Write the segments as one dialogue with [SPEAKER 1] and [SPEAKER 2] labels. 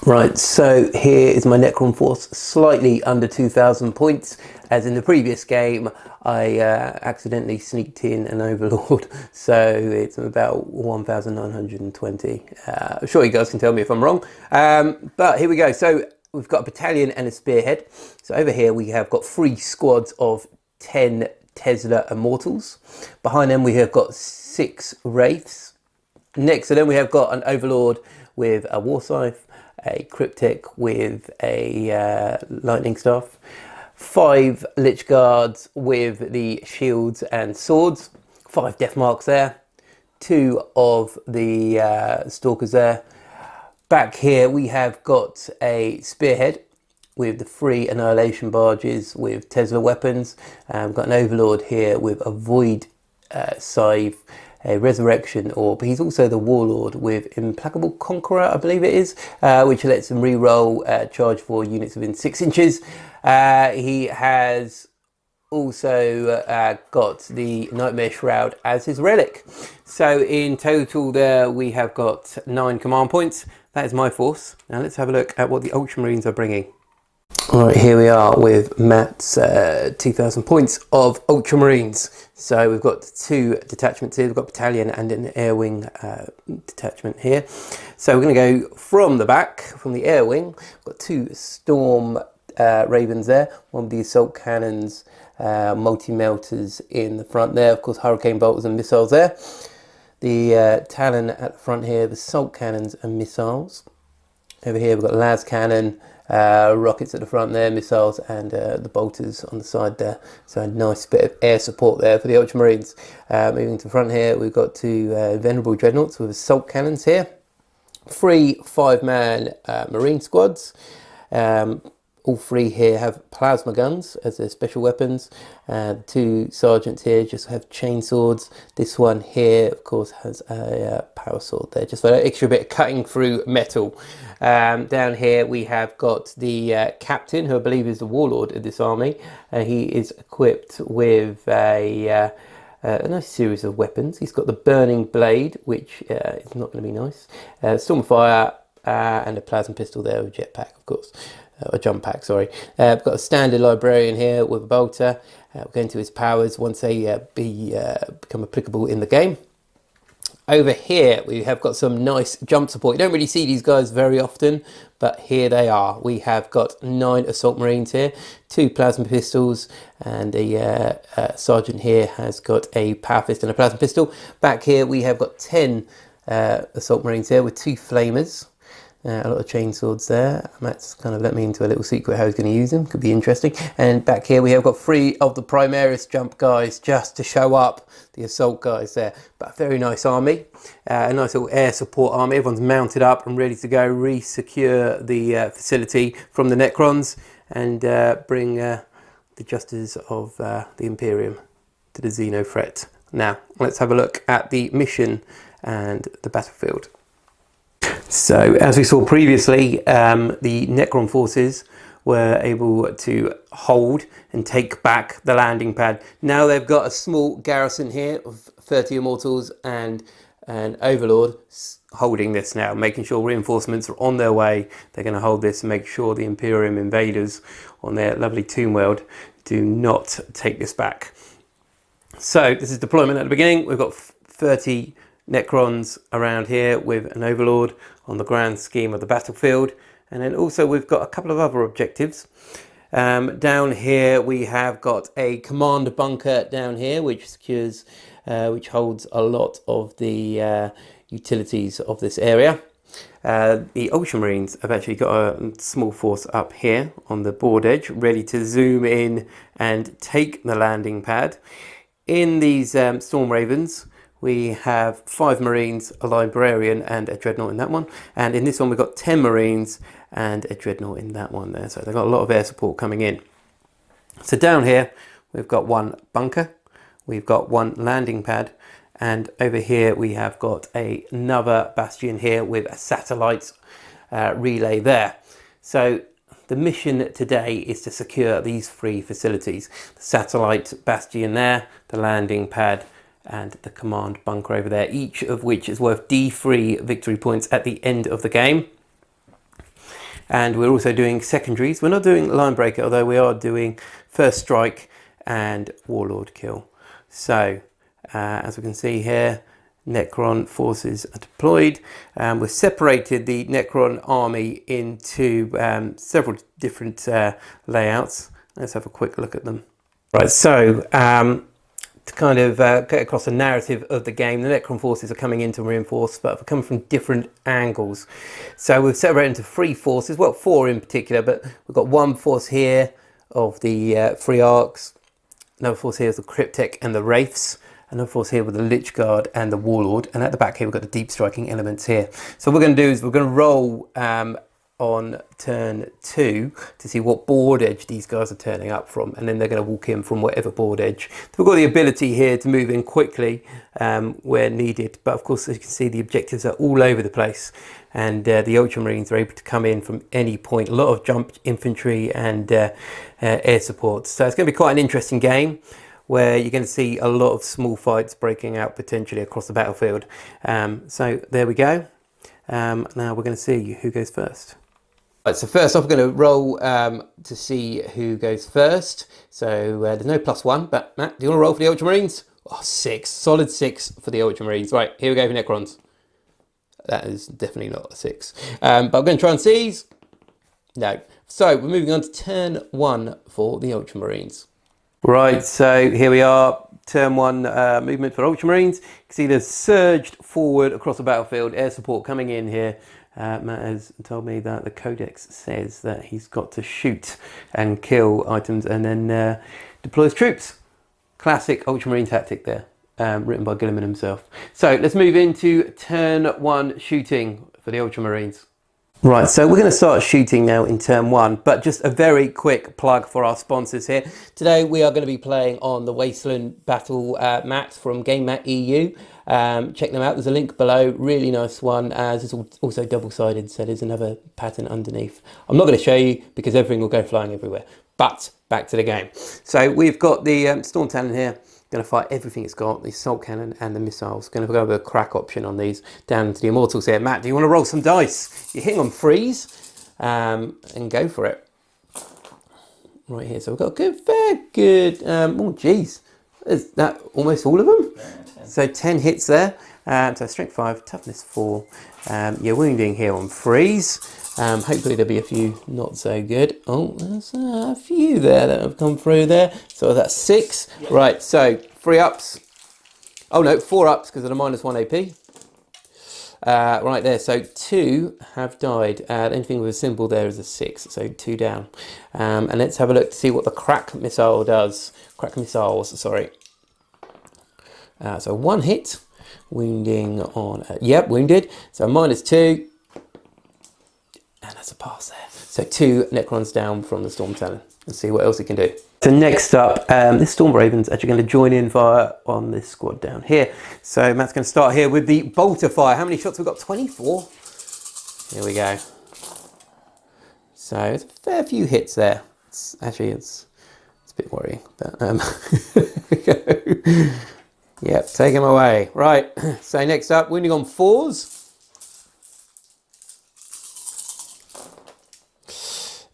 [SPEAKER 1] Right, so here is my Necron force, slightly under 2,000 points. As in the previous game, I accidentally sneaked in an Overlord, so it's about 1,920. I'm sure you guys can tell me if I'm wrong, but here we go. So we've got a battalion and a spearhead. So over here we have got 3 squads of 10 Tesla Immortals. Behind them we have got 6 Wraiths. Next to them we have got an Overlord with a War Scythe, a Cryptic with a Lightning Staff, 5 Lich Guards with the shields and swords, 5 Death Marks there, 2 of the Stalkers there. Back here we have got a Spearhead with the 3 Annihilation Barges with Tesla weapons. We've got an Overlord here with a Void Scythe, a Resurrection Orb. He's also the Warlord with Implacable Conqueror, I believe it is, which lets him re-roll charge for units within 6 inches. He has also got the Nightmare Shroud as his relic. So in total there we have got 9 command points. That is my force. Now let's have a look at what the Ultramarines are bringing. Alright, here we are with Matt's 2,000 points of Ultramarines. So we've got 2 detachments here. We've got battalion and an air wing detachment here. So we're going to go from the back, from the air wing. We've got 2 Storm Ravens there. One with the assault cannons, multi-melters in the front there. Of course, hurricane bolters and missiles there. The Talon at the front here, the assault cannons and missiles. Over here we've got las cannon, rockets at the front there, missiles, and the bolters on the side there. So a nice bit of air support there for the Ultramarines. Moving to the front here, we've got 2 venerable dreadnoughts with assault cannons here. 3 5-man marine squads. All 3 here have plasma guns as their special weapons. 2 sergeants here just have chain swords. This one here, of course, has a power sword there, just for that extra bit of cutting through metal. Down here we have got the captain, who I believe is the warlord of this army. He is equipped with a nice series of weapons. He's got the burning blade, which is not going to be nice. Storm of fire and a plasma pistol there with jetpack, of course. A jump pack, sorry. We've got a standard librarian here with a bolter. We'll go into his powers once they become applicable in the game. Over here we have got some nice jump support. You don't really see these guys very often, but here they are. We have got 9 assault marines here, 2 plasma pistols, and a sergeant here has got a power fist and a plasma pistol. Back here we have got 10 assault marines here with 2 flamers. A lot of chain swords there. Matt's kind of let me into a little secret how he's going to use them. Could be interesting. And back here we have got 3 of the Primaris jump guys just to show up the assault guys there. But a very nice army. A nice little air support army. Everyone's mounted up and ready to go re-secure the facility from the Necrons and bring the justice of the Imperium to the Xeno threat. Now, let's have a look at the mission and the battlefield. So, as we saw previously, the Necron forces were able to hold and take back the landing pad. Now they've got a small garrison here of 30 Immortals and an Overlord holding this now, making sure reinforcements are on their way. They're going to hold this and make sure the Imperium invaders on their lovely tomb world do not take this back. So, this is deployment at the beginning. We've got 30 Necrons around here with an Overlord on the grand scheme of the battlefield, and then also we've got a couple of other objectives. Down here we have got a command bunker down here which secures, which holds a lot of the utilities of this area. The Ultramarines have actually got a small force up here on the board edge ready to zoom in and take the landing pad. In these Storm Ravens we have 5 Marines, a Librarian and a Dreadnought in that one. And in this one we've got 10 Marines and a Dreadnought in that one there. So they've got a lot of air support coming in. So down here we've got 1 bunker, we've got 1 landing pad, and over here we have got another bastion here with a satellite relay there. So the mission today is to secure these 3 facilities. The satellite bastion there, the landing pad, and the command bunker over there, each of which is worth D3 victory points at the end of the game. and we're also doing secondaries. We're not doing line breaker, although we are doing first strike and warlord kill. So as we can see here, Necron forces are deployed. We've separated the Necron army into several different layouts. Let's have a quick look at them. Right, so to kind of get across the narrative of the game, the Necron forces are coming in to reinforce, but they're coming from different angles. So we've separated into 3 forces, well 4 in particular, but we've got one force here of the 3 arcs, another force here is the Cryptek and the Wraiths, another force here with the Lich Guard and the Warlord, and at the back here we've got the deep striking elements here. So what we're going to do is we're going to roll on turn 2 to see what board edge these guys are turning up from, and then they're going to walk in from whatever board edge. So we've got the ability here to move in quickly where needed, but of course as you can see the objectives are all over the place, and the Ultramarines are able to come in from any point. A lot of jump infantry and air support, so it's going to be quite an interesting game where you're going to see a lot of small fights breaking out potentially across the battlefield. So there we go. Now we're going to see who goes first. Right, so first off, we're going to roll to see who goes first. So there's no +1, but Matt, do you want to roll for the Ultramarines? Oh, 6, solid 6 for the Ultramarines. Right, here we go for Necrons. That is definitely not a 6. But I'm going to try and seize. No. So we're moving on to turn 1 for the Ultramarines. Right, so here we are. Turn 1 movement for Ultramarines. You can see they've surged forward across the battlefield. Air support coming in here. Matt has told me that the codex says that he's got to shoot and kill items and then deploys troops. Classic Ultramarine tactic there, written by Gilliman himself. So let's move into turn 1 shooting for the Ultramarines. Right, so we're going to start shooting now in turn 1, but just a very quick plug for our sponsors here. Today we are going to be playing on the Wasteland Battle mats from Game Mat EU. Check them out, there's a link below, really nice one, as it's also double-sided, so there's another pattern underneath. I'm not going to show you because everything will go flying everywhere, but back to the game. So we've got the Storm Talon here. Going to fire everything it's got, the assault cannon and the missiles. Going to go with a crack option on these down into the Immortals here. Matt, do you want to roll some dice? You're hitting on freeze and go for it. Right here, so we've got a good, fair good, oh geez, is that almost all of them? Yeah, so 10 hits there. So strength 5, toughness 4. You're wounding here on freeze. Hopefully there'll be a few not so good. Oh, there's a few there that have come through there. So that's 6. Yep. Right, so 3 ups. Oh no, 4 ups because of the -1 AP. Right there, so 2 have died. Anything with a symbol there is a 6, so 2 down. And let's have a look to see what the crack missile does. Crack missiles, sorry. So 1 hit. Wounding on, yep, wounded. So -2. And that's a pass there. So 2 Necrons down from the Storm Talon. Let's see what else he can do. So next up, this Storm Raven's actually going to join in via on this squad down here. So Matt's going to start here with the bolter fire. How many shots have we got? 24. Here we go. So it's a fair few hits there. It's a bit worrying, but here we go. Yep, take him away. Right, so next up, wounding on 4s.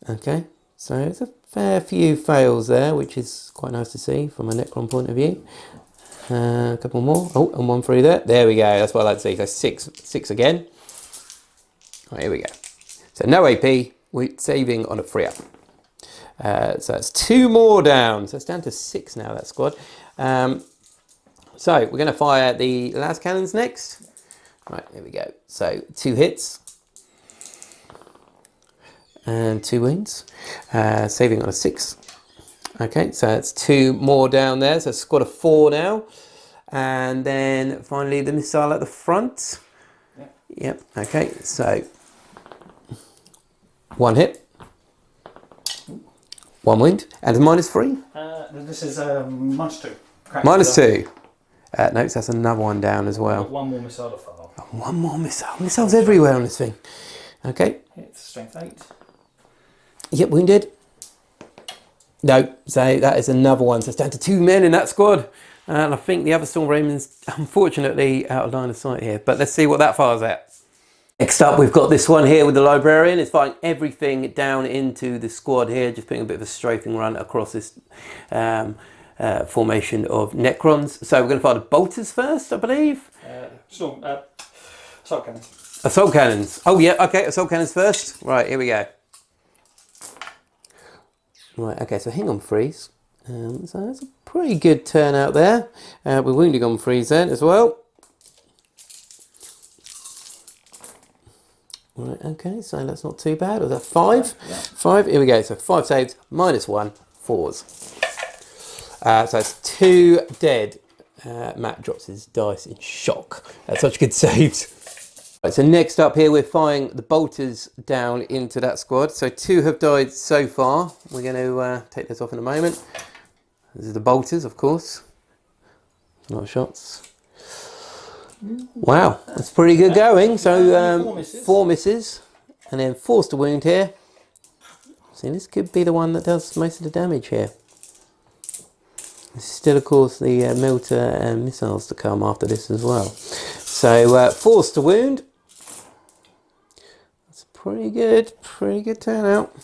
[SPEAKER 1] Okay, so it's a fair few fails there, which is quite nice to see from a Necron point of view. A couple more. Oh, and 1 through there. There we go, that's what I like to see. So 6 again. Right, here we go. So no AP, we're saving on a 3 up. So that's 2 more down. So it's down to 6 now, that squad. So we're going to fire the las cannons next. Right, here we go. So 2 hits and 2 wounds, saving on a 6. Okay, so that's 2 more down there. So squad of 4 now, and then finally the missile at the front. Yep. Okay, so 1 hit, 1 wound, and a -3.
[SPEAKER 2] This is -2.
[SPEAKER 1] -2. No, so that's another 1 down as well.
[SPEAKER 2] 1 more missile to fire.
[SPEAKER 1] Oh, 1 more missile. Missiles everywhere on this thing. Okay.
[SPEAKER 2] It's strength 8.
[SPEAKER 1] Yep, wounded. No, so that is another 1. So it's down to 2 men in that squad. And I think the other Storm Raven's unfortunately out of line of sight here. But let's see what that fires at. Next up, we've got this one here with the librarian. It's firing everything down into the squad here, just putting a bit of a strafing run across this formation of Necrons. So we're going to fire the bolters first, I believe.
[SPEAKER 2] Assault cannons.
[SPEAKER 1] Assault cannons. Oh yeah, okay, assault cannons first. Right, here we go. Right, okay, so hang on freeze. So that's a pretty good turnout there. We're wounding on freeze then as well. Right, okay, so that's not too bad. Was that 5? Yeah. 5, here we go. So 5 saves, -1, 4s. So it's 2 dead. Matt drops his dice in shock. That's such good saves. Right, so next up here, we're firing the bolters down into that squad. So 2 have died so far. We're going to take this off in a moment. This is the bolters, of course. Not shots. Wow, that's pretty good going. So 4 misses and then forced to wound here. See, this could be the one that does most of the damage here. There's still, of course, the melter and missiles to come after this as well. So forced to wound. That's pretty good turnout.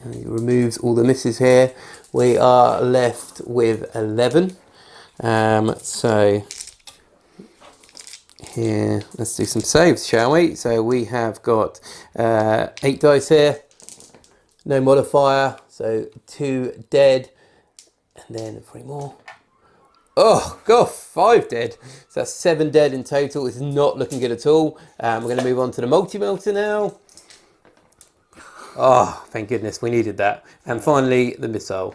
[SPEAKER 1] And he removes all the misses here. We are left with 11. So here, let's do some saves, shall we? So we have got 8 dice here, no modifier, so 2 dead, and then 3 more. Oh god, 5 dead. So that's 7 dead in total. It's not looking good at all. We're going to move on to the multi-melter now. Oh, thank goodness, we needed that. And finally, the missile.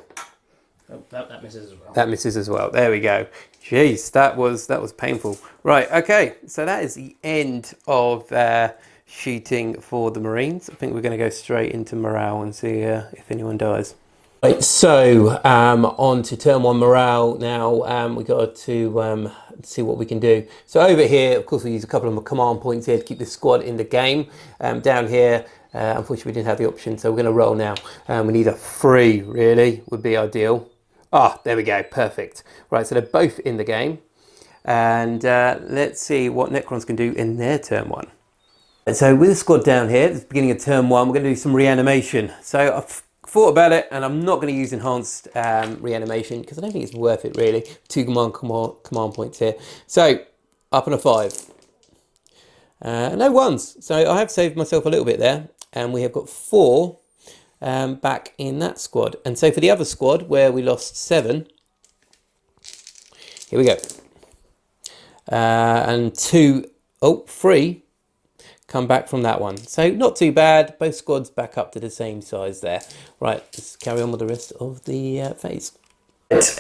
[SPEAKER 2] Oh, that misses as well.
[SPEAKER 1] That misses as well. There we go. Jeez, that was painful. Right, okay. So that is the end of shooting for the Marines. I think we're going to go straight into morale and see if anyone dies. Right, so on to turn 1 morale now. We got to see what we can do. So over here, of course, we use a couple of command points here to keep the squad in the game. Down here, unfortunately, we didn't have the option, so we're going to roll now. We need a 3, really, would be ideal. Ah, there we go, perfect. Right, so they're both in the game. And let's see what Necrons can do in their turn 1. And so with the squad down here, at the beginning of turn 1, we're going to do some reanimation. So I've thought about it, and I'm not going to use enhanced reanimation because I don't think it's worth it, really. 2 command points here. So, up on a 5. No 1s, so I have saved myself a little bit there. And we have got 4 back in that squad. And so for the other squad where we lost 7, here we go. And 3 come back from that one. So not too bad. Both squads back up to the same size there. Right, let's carry on with the rest of the phase.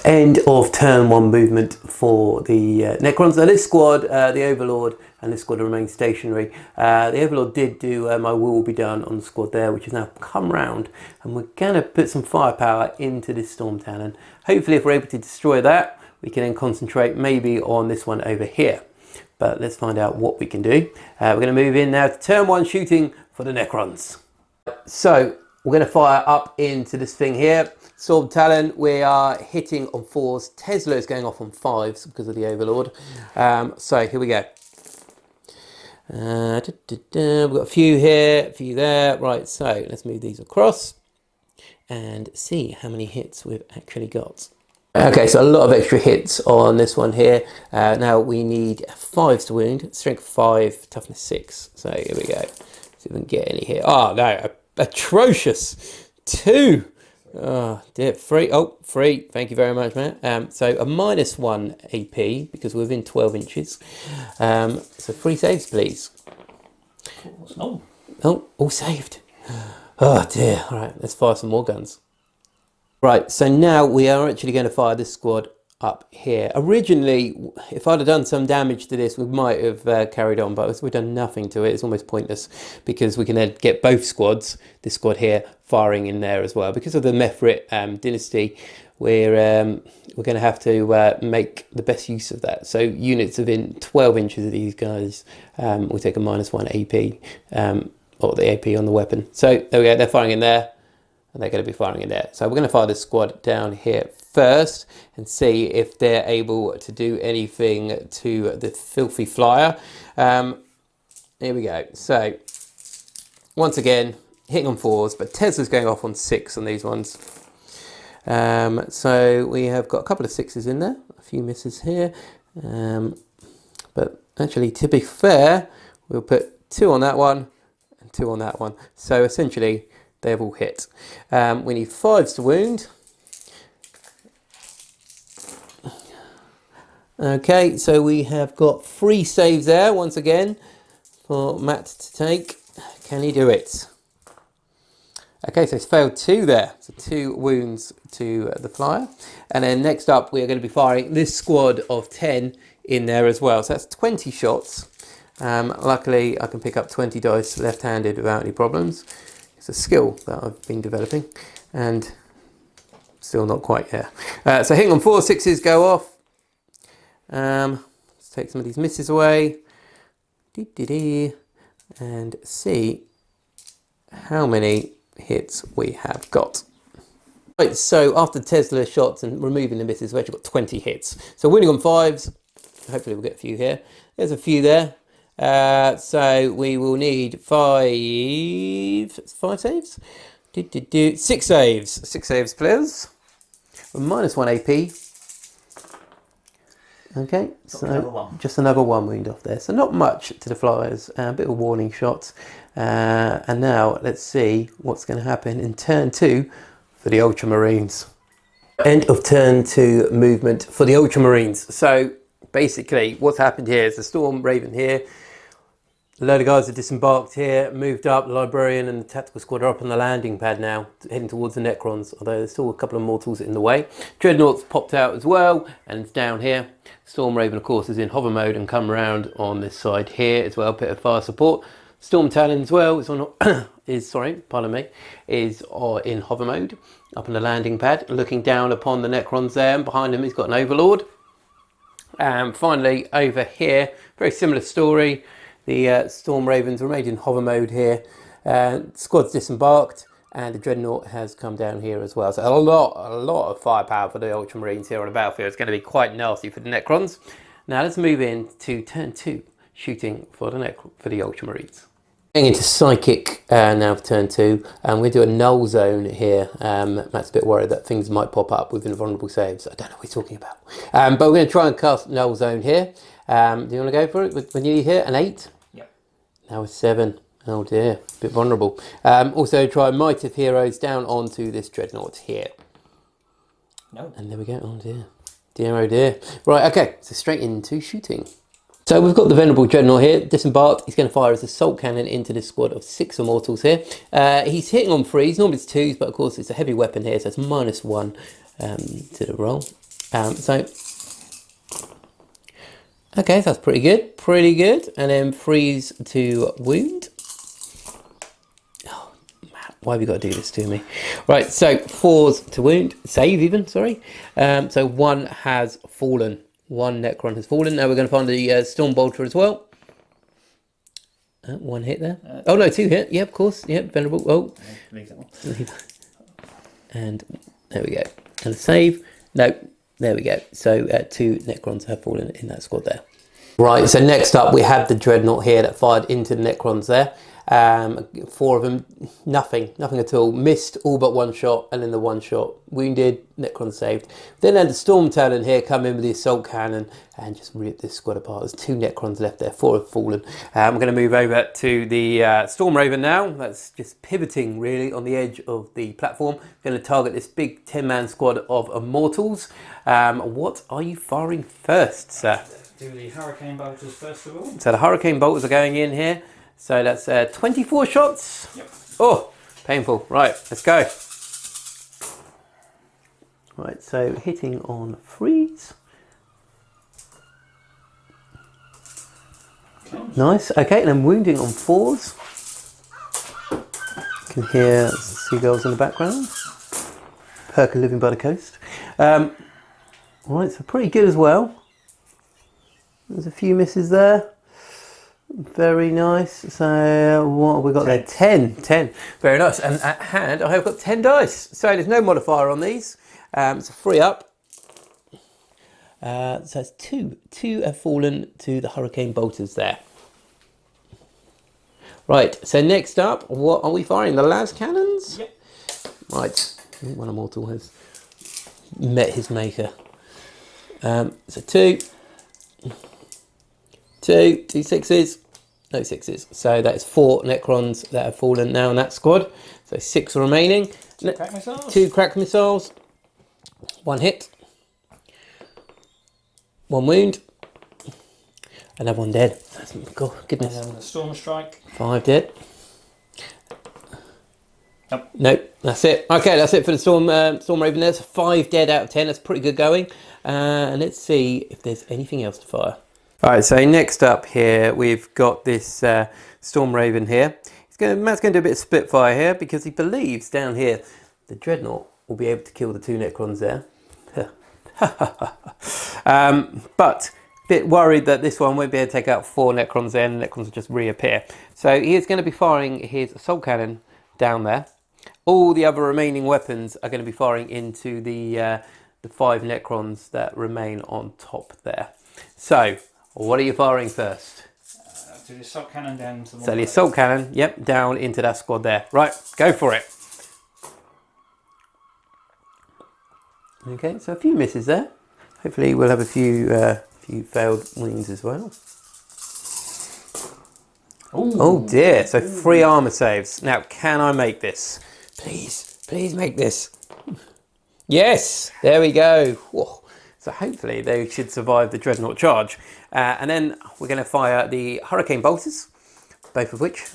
[SPEAKER 1] End of turn 1 movement for the Necrons. Now this squad, the Overlord and this squad remain stationary. The Overlord did do my will be done on the squad there, which has now come round, and we're going to put some firepower into this Storm Cannon. Hopefully if we're able to destroy that, we can then concentrate maybe on this one over here. But let's find out what we can do. We're going to move in now to turn 1 shooting for the Necrons. So we're going to fire up into this thing here. Sword Talon, we are hitting on 4s. Tesla is going off on 5s because of the Overlord. So here we go. We've got a few here, a few there. Right, so let's move these across and see how many hits we've actually got. Okay, so a lot of extra hits on this one here. Now we need 5s to wound, strength 5, toughness 6. So here we go. See if we can get any here. Oh no, atrocious. 2. Oh dear, 3. Oh, 3. Thank you very much, man. So a -1 AP because we're within 12 inches. So 3 saves, please.
[SPEAKER 2] Oh,
[SPEAKER 1] all saved. Oh dear. All right, let's fire some more guns. Right, so now we are actually going to fire this squad up here. Originally, if I'd have done some damage to this, we might have carried on, but we've done nothing to it. It's almost pointless because we can then get both squads, this squad here, firing in there as well. Because of the Mefrit dynasty, we're going to have to make the best use of that. So units within 12 inches of these guys will take a -1 AP, or the AP on the weapon. So there we go, they're firing in there. And they're going to be firing in there. So we're going to fire this squad down here first and see if they're able to do anything to the filthy flyer. Here we go. So once again, hitting on 4s, but Tesla's going off on 6 on these ones. So we have got a couple of 6s in there, a few misses here. But actually, to be fair, we'll put 2 on that one and 2 on that one. So essentially, they've all hit. We need 5s to wound. Okay, so we have got 3 saves there once again for Matt to take. Can he do it? Okay, so he's failed 2 there. So 2 wounds to the flyer. And then next up, we are going to be firing this squad of 10 in there as well. So that's 20 shots. Luckily, I can pick up 20 dice left-handed without any problems. It's a skill that I've been developing and still not quite there. So hitting on 4, 6s go off. Let's take some of these misses away. And see how many hits we have got. Right, so after Tesla shots and removing the misses, we've actually got 20 hits. So winning on 5s, hopefully we'll get a few here. There's a few there. So we will need 5 saves? 6 saves. 6 saves, please. -1 AP. Okay, so just another 1 wound off there. So not much to the flyers, a bit of a warning shot. And now let's see what's going to happen in turn 2 for the Ultramarines. End of turn 2 movement for the Ultramarines. So basically what's happened here is the Storm Raven here. A load of guys have disembarked here, moved up. The Librarian and the Tactical Squad are up on the landing pad now, heading towards the Necrons, although there's still a couple of mortals in the way. Dreadnought's popped out as well, and it's down here. Storm Raven, of course, is in hover mode and come around on this side here as well, bit of fire support. Storm Talon as well is on, is in hover mode, up on the landing pad, looking down upon the Necrons there, and behind him he's got an Overlord. And finally, over here, very similar story. The Storm Ravens remained in hover mode here. Squad's disembarked, and the Dreadnought has come down here as well. So a lot of firepower for the Ultramarines here on the battlefield. It's going to be quite nasty for the Necrons. Now let's move in to turn 2, shooting for the Ultramarines. Getting into Psychic now for turn 2, and we do a null zone here. Matt's a bit worried that things might pop up with invulnerable saves. I don't know what he's talking about. But we're going to try and cast null zone here. Do you want to go for it? When you hit an 8?
[SPEAKER 2] Yep.
[SPEAKER 1] Now a 7. Oh dear, a bit vulnerable. Also try Might of Heroes down onto this Dreadnought here.
[SPEAKER 2] No.
[SPEAKER 1] And there we go. Oh dear. Dear oh dear. Right, okay, so straight into shooting. So we've got the Venerable Dreadnought here, disembarked. He's going to fire his assault cannon into this squad of 6 immortals here. He's hitting on 3s, normally it's 2s, but of course it's a heavy weapon here, so it's -1 to the roll. Okay, so that's pretty good. And then 3s to wound. Oh, man, why have you got to do this to me? Right, so 4s to wound, save even, sorry. So 1 has fallen. 1 Necron has fallen. Now we're going to find the Storm Bolter as well. 1 hit there. Oh no, 2 hit. Yeah, of course. Yeah, Venerable. Oh.
[SPEAKER 2] Leave that one.
[SPEAKER 1] And there we go. And a save. No, there we go. So 2 Necrons have fallen in that squad there. Right, so next up we have the Dreadnought here that fired into the Necrons there. 4 of them, nothing at all. Missed all but 1 shot, and then the 1 shot wounded, Necron saved. Then had the Storm Talon here come in with the assault cannon and just rip this squad apart. There's 2 Necrons left there, 4 have fallen. We're going to move over to the Storm Raven now. That's just pivoting really on the edge of the platform. Going to target this big 10-man squad of immortals. What are you firing first, sir?
[SPEAKER 2] Do the Hurricane Bolters first of all.
[SPEAKER 1] So the Hurricane Bolters are going in here. So that's 24 shots.
[SPEAKER 2] Yep.
[SPEAKER 1] Oh, painful. Right, let's go. Right, so hitting on 3s.
[SPEAKER 2] Okay.
[SPEAKER 1] Nice. Okay, and then wounding on 4s. You can hear seagulls in the background. Perk of living by the coast. Right, so pretty good as well. There's a few misses there. Very nice. So what have we got there? 10. Very nice. And at hand, I have got 10 dice. So there's no modifier on these. It's a 3 up. So it's two. Two have fallen to the Hurricane Bolters there. Right, so next up, what are we firing? The las cannons?
[SPEAKER 2] Yep.
[SPEAKER 1] Right, I think one immortal has met his maker. So two sixes, no sixes. So that is 4 Necrons that have fallen now in that squad. So 6 remaining.
[SPEAKER 2] Crack missiles.
[SPEAKER 1] 2 crack missiles, 1 hit, 1 wound, another 1 dead. God, goodness.
[SPEAKER 2] And then the storm strike.
[SPEAKER 1] 5 dead.
[SPEAKER 2] Yep.
[SPEAKER 1] Nope, that's it. Okay, that's it for the Storm Raven. There's 5 dead out of 10. That's pretty good going. And let's see if there's anything else to fire. All right, so next up here, we've got this Storm Raven here. Matt's going to do a bit of spitfire here because he believes down here the Dreadnought will be able to kill the 2 Necrons there. But a bit worried that this one won't be able to take out 4 Necrons there, and the Necrons will just reappear. So he is going to be firing his assault cannon down there. All the other remaining weapons are going to be firing into the 5 Necrons that remain on top there. So, what are you firing first?
[SPEAKER 2] Do the assault cannon down to the
[SPEAKER 1] So the assault cannon, yep, down into that squad there. Right, go for it. Okay, so a few misses there. Hopefully we'll have a few failed wounds as well. Ooh. Oh dear, so 3 armor saves. Now, can I make this? Please make this. Yes, there we go. Whoa. So hopefully they should survive the Dreadnought charge. And then we're going to fire the Hurricane Bolters, both of which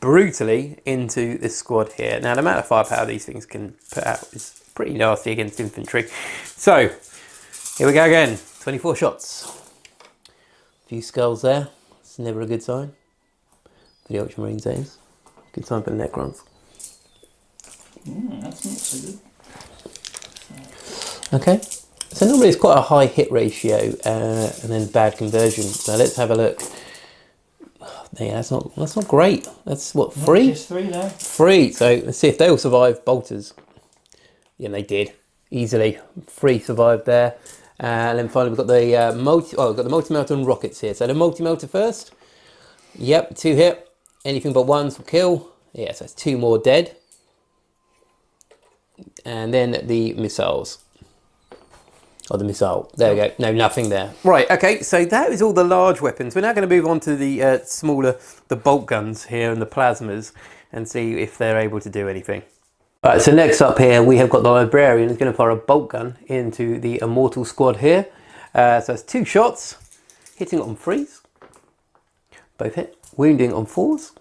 [SPEAKER 1] brutally into this squad here. Now the amount of firepower these things can put out is pretty nasty against infantry. So here we go again, 24 shots. A few skulls there, it's never a good sign. For the Ultramarines, that is. Good sign for the Necrons.
[SPEAKER 2] That's not so good.
[SPEAKER 1] Okay, so normally it's quite a high hit ratio and then bad conversion. So let's have a look. Yeah, that's not great. That's what, 3?
[SPEAKER 2] Just 3 there.
[SPEAKER 1] 3. So let's see if they all survive bolters. Yeah, they did easily. 3 survived there. And then finally we've got the multi-melter and rockets here. So the multi-melter first. Yep, 2 hit. Anything but 1s will kill. Yeah, so it's 2 more dead. And then the missiles. Oh, the missile. There we go. No, nothing there. Right, okay, so that is all the large weapons. We're now going to move on to the smaller, the bolt guns here and the plasmas and see if they're able to do anything. All right, so next up here, we have got the Librarian who's going to fire a bolt gun into the Immortal squad here. So it's 2 shots, hitting on 3s. Both hit. Wounding on 4s.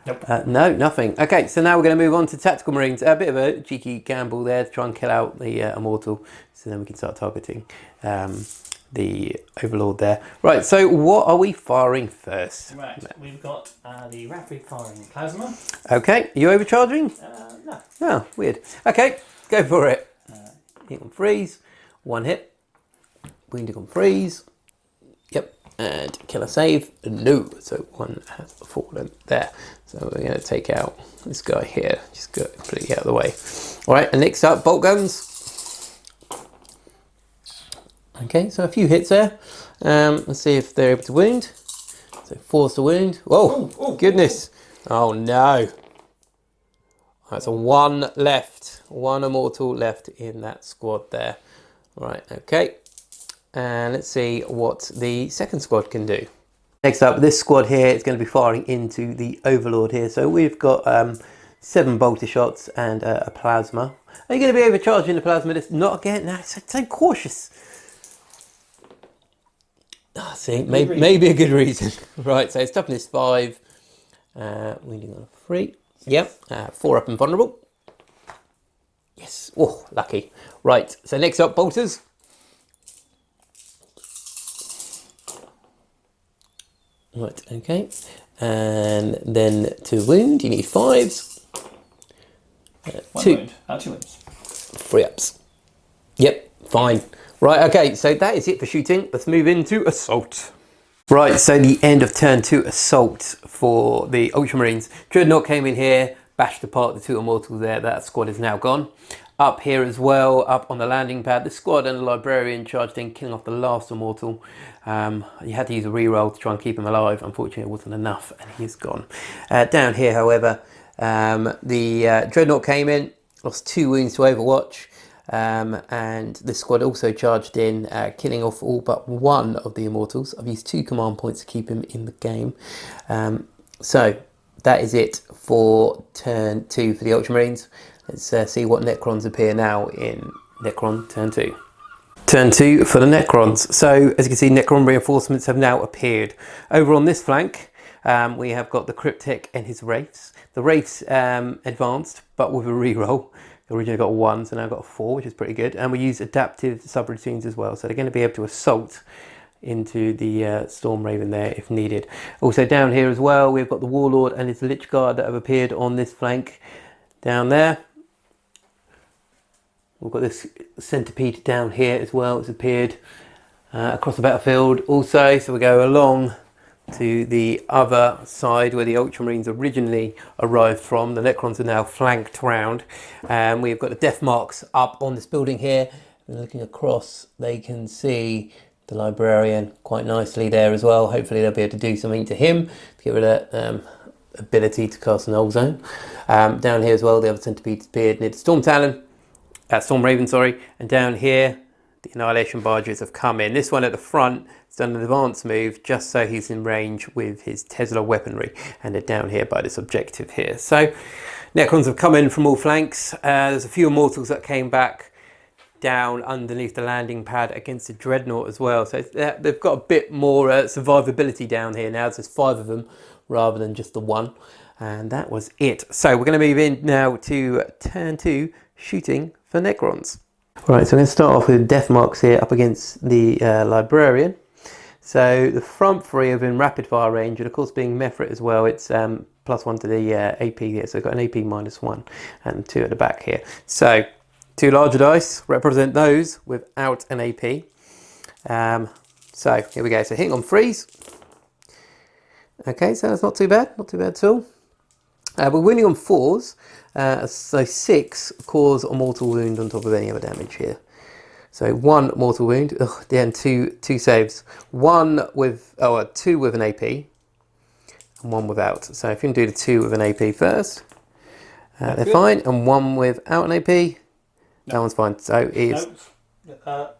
[SPEAKER 2] Nope.
[SPEAKER 1] No, nothing. Okay, so now we're going to move on to Tactical Marines. A bit of a cheeky gamble there to try and kill out the Immortal, so then we can start targeting the Overlord there. Right, so what are we firing first?
[SPEAKER 2] Right, we've got the rapid firing plasma.
[SPEAKER 1] Okay, are you overcharging?
[SPEAKER 2] No.
[SPEAKER 1] Oh, weird. Okay, go for it. Hit on 3s, 1 hit. Wounding on 3s. Yep. And killer save, no, so 1 has fallen there. So we're going to take out this guy here, just go completely out of the way. All right, and next up, bolt guns. Okay, so a few hits there. Let's see if they're able to wound. So 4's to wound. Whoa, goodness. Oh no. That's a 1 left, 1 immortal left in that squad there. All right, okay. And let's see what the second squad can do. Next up, this squad here is going to be firing into the Overlord here. So we've got 7 bolter shots and a plasma. Are you going to be overcharging the plasma? This not again. No, it's so cautious. Oh, see, maybe a good reason. Right, so it's toughness 5, wounding on a 3. Yep, 4 up and vulnerable. Yes, oh, lucky. Right, so next up, bolters. Right, okay, and then to wound, you need 5s.
[SPEAKER 2] 2 wound. 2 wounds.
[SPEAKER 1] 3 ups. Yep, fine. Right, okay, so that is it for shooting. Let's move into assault. Right, so the end of turn 2 assault for the Ultramarines. Dreadnought came in here, bashed apart the 2 immortals there. That squad is now gone. Up here as well, up on the landing pad, the squad and the librarian charged in, killing off the last immortal. You had to use a reroll to try and keep him alive. Unfortunately, it wasn't enough, and he is gone. Down here, however, the Dreadnought came in, lost 2 wounds to Overwatch, and the squad also charged in, killing off all but 1 of the immortals. I've used 2 command points to keep him in the game. So that is it for turn 2 for the Ultramarines. Let's see what Necrons appear now in Necron turn 2. Turn 2 for the Necrons. So as you can see, Necron reinforcements have now appeared. Over on this flank, we have got the Cryptic and his Wraiths. The Wraiths advanced, but with a reroll. They originally got a 1, so now got a 4, which is pretty good. And we use adaptive subroutines as well, so they're going to be able to assault into the Storm Raven there if needed. Also down here as well, we've got the Warlord and his Lich Guard that have appeared on this flank down there. We've got this Centipede down here as well. It's appeared across the battlefield also. So we go along to the other side where the Ultramarines originally arrived from. The Necrons are now flanked round. We've got the death marks up on this building here. And looking across, they can see the Librarian quite nicely there as well. Hopefully they'll be able to do something to him to get rid of that ability to cast an Null Zone. Down here as well, the other Centipede appeared near the Storm Raven, sorry, and down here the Annihilation Barges have come in. This one at the front has done an advanced move just so he's in range with his Tesla weaponry, and they're down here by this objective here. So Necrons have come in from all flanks. There's a few Immortals that came back down underneath the landing pad against the Dreadnought as well. So they've got a bit more survivability down here now. There's 5 of them rather than just the 1. And that was it. So we're going to move in now to turn 2, shooting for Necrons. Right, so I'm going to start off with death marks here up against the Librarian. So the front 3 are in rapid fire range, and of course being Mephrit as well, it's +1 to the AP here. So I've got an AP -1 and 2 at the back here. So 2 larger dice represent those without an AP. So here we go. So hitting on 3s. Okay, so that's not too bad at all. We're winning on 4s. So 6 cause a mortal wound on top of any other damage here. So 1 mortal wound, then 2 saves. 2 with an AP and 1 without. So if you can do the 2 with an AP first, they're fine. And 1 without an AP, that one's fine. So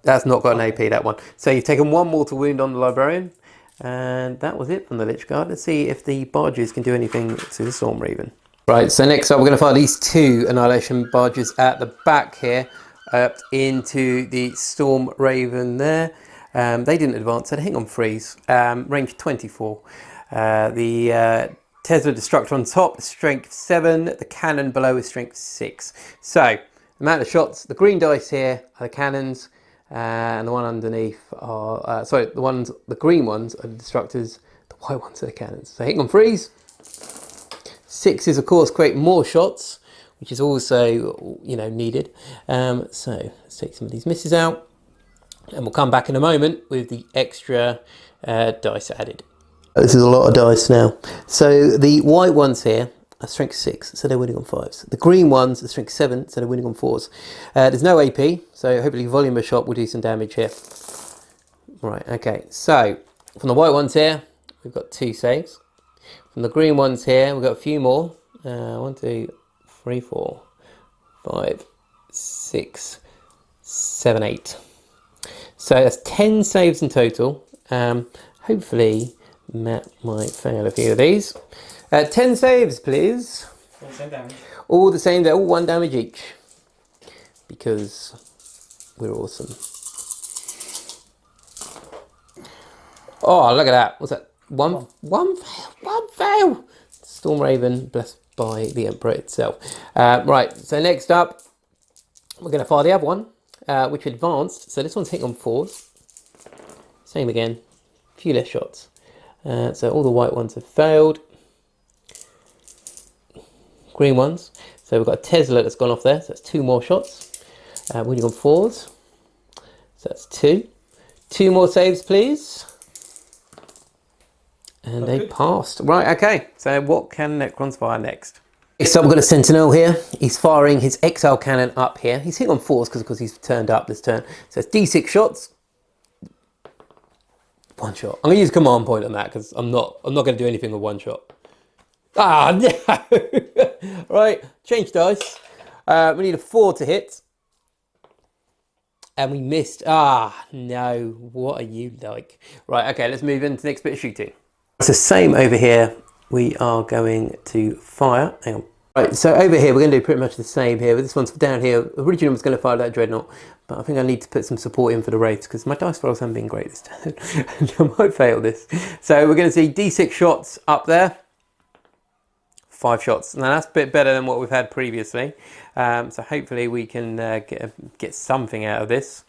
[SPEAKER 1] that's not got an AP, that one. So you've taken 1 mortal wound on the Librarian, and that was it from the Lich Guard. Let's see if the barges can do anything to the Storm Raven. Right, so next up we're going to fire these 2 Annihilation Barges at the back here, up into the Storm Raven there. They didn't advance, so they're hitting on 3s, range 24. The Tesla Destructor on top, strength 7, the cannon below is strength 6. So, the amount of shots, the green dice here are the cannons, and the one underneath are, the green ones are the Destructors, the white ones are the cannons. So hitting on 3s. 6s, of course, create more shots, which is also, needed. So let's take some of these misses out, and we'll come back in a moment with the extra dice added. This is a lot of dice now. So the white ones here are strength 6, so they're winning on 5s. The green ones are strength 7, so they're winning on 4s. There's no AP, so hopefully volume of shot will do some damage here. Right, okay. So from the white ones here, we've got 2 saves. From the green ones here, we've got a few more. 1, 2, 3, 4, 5, 6, 7, 8. So that's 10 saves in total. Hopefully Matt might fail a few of these. 10 saves, please.
[SPEAKER 2] All the same damage.
[SPEAKER 1] All the same, they're all 1 damage each. Because we're awesome. Oh, look at that. What's that? One fail. Storm Raven, blessed by the Emperor itself. Right, so next up, we're going to fire the other one, which advanced. So this one's hitting on 4s. Same again, a few less shots. So all the white ones have failed. Green ones. So we've got a Tesla that's gone off there. So that's 2 more shots. Winning on 4s. So that's 2. 2 more saves, please. And they passed. Right, okay. So what can Necrons fire next? Next up, we've got a Sentinel here. He's firing his Exile Cannon up here. He's hitting on 4s because of course he's turned up this turn. So it's D6 shots. 1 shot. I'm going to use command point on that because I'm not going to do anything with 1 shot. Ah, no! Right, change dice. We need a 4 to hit. And we missed. Ah, no. What are you like? Right, okay, let's move into the next bit of shooting. It's the same over here. We are going to fire. Hang on. Right, so over here, we're going to do pretty much the same here. But this one's down here. Originally, I was going to fire that Dreadnought. But I think I need to put some support in for the Wraiths because my dice rolls haven't been great this turn. And I might fail this. So we're going to see D6 shots up there. 5 shots. Now that's a bit better than what we've had previously. So hopefully we can get something out of this.